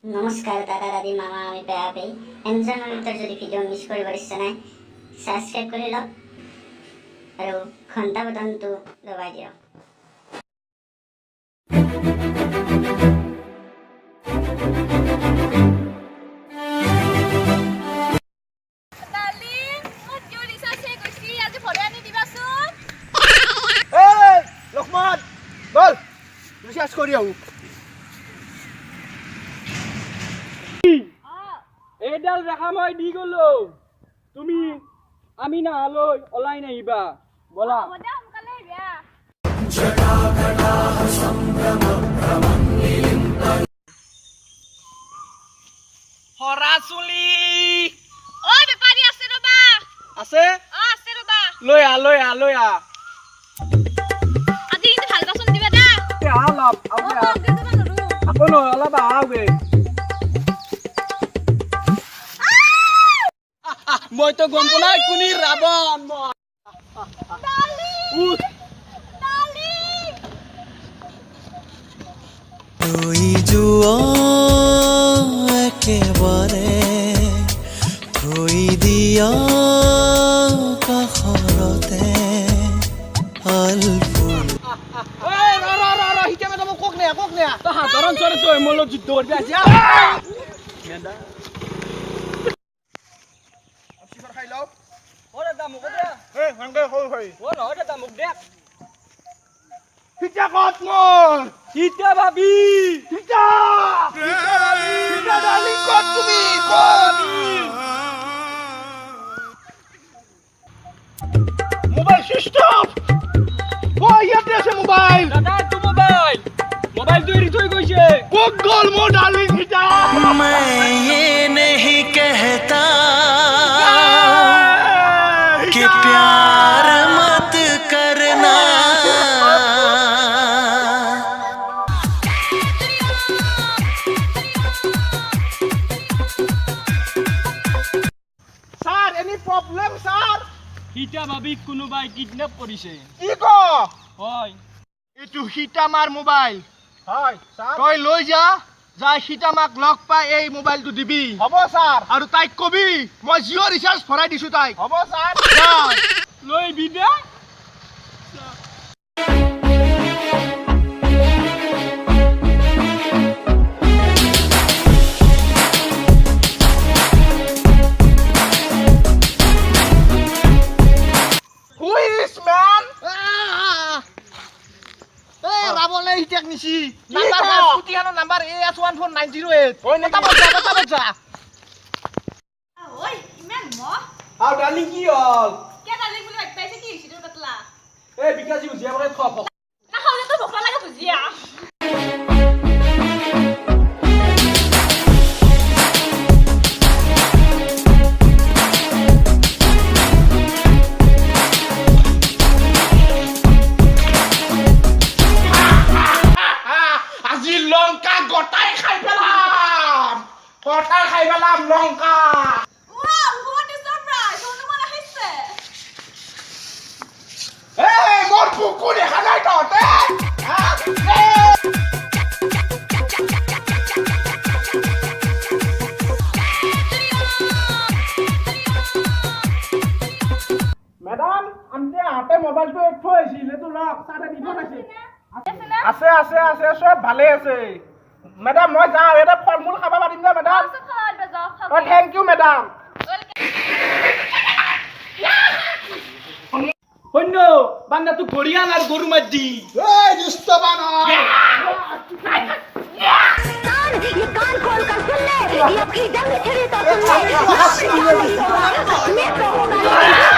নমস্কাৰ দাদা দাদি মামা আমি বেয়া পাই এনজয়মেণ্টৰ যদি ভিডিঅ' মিছ কৰিব ইচ্ছা নাই ছাবস্ক্ৰাইব কৰি লওক আৰু ঘণ্টা বটনটো দবাই দিয়ক। লক্ষ্মণ বল ৰিচাৰ্জ কৰি আহো। এইডাল ৰেখা মই দি গলো তুমি আমি নাহালৈ ওলাই নাহিবা বলা। হৰাচুলি ঐ বেপাৰী আছে ৰবা আছে আছে ৰবা লৈ আ আজি কিন্তু ভাল বাচন দিবা দা অলপ আকৌ ন অলপ আহাওগে মইতো গম পোৱা নাই কোনি ৰাৱণ তুই যোৱা একেবাৰে থৈ দিয়া কাষৰতে আলফুল সাধাৰণ চৰিত্ৰ মোৰ লগত যুদ্ধ কৰিব আহিছে খাই লওঁ দাদা মোক দিয়া নহয় দাদা মোক দে সীতা ক'ত মোৰ সীতা ভাবি সীতা ডাৰ্লিং ক'ত তুমি ক'ত মোবাইল চুইচ অফ ইয়াতে আছে মোবাইল দাদা এইটো মোবাইলটো এৰি থৈ গৈছে ক'ত গ'ল মোৰ ডাৰ্লিং সীতা मैं ये नहीं कहता कि प्यार मत करना sir any problem sir Sita ভাবিক কোনোবাই কিডনেপ কৰিছে কি ক হয় এইটো সীতামাৰ মোবাইল হয় স্যার তই লৈ যা যাই সীতামাক লগ পাই এই মোবাইলটো দিবি হ'ব স্যার আৰু তাইক কবি মই জিঅ' ৰিচাৰ্জ ভৰাই দিছো তাইক হ'ব স্যার লৈ বিদা Who is man? Hey, Ramon lagi cek misi. Number putih ano number AS14908. Oh, ini kata ঐ ইমান ম আৰু ডাৰ্লিং কি হ'ল কে দালি বুলি ভাত পাইছে কি হিচিটো পাতলা এই বিকাশী বুজিয়া বলে থপ না খাওলে তো ভোক লাগে বুজিয়া আজি লঙ্কা গোটাই খাই পেলাম গোটাই খাই পেলাম লঙ্কা ওয়াও হোয়াট ইজ সারপ্রাইজ ওনো মনে হইছে এই মোর বুকু দেখা নাই ততে ম্যাডাম আমি হাতে মোবাইলটো থৈ আছিল এটো লক সাথে দিব আছে আছে আছে আছে সব ভালে আছে ম্যাডাম মই যাও এটা ফলমূল খাবা পাৰিম না ম্যাডাম ও থ্যাংক ইউ ম্যাডাম সৈন্য বান্দাটো গৰিয়াল আৰু গৰু মাত দি এই দুষ্ট বানর ये कान खोल कर सुन ले ये अपनी जंग छिड़ी तो सुन ले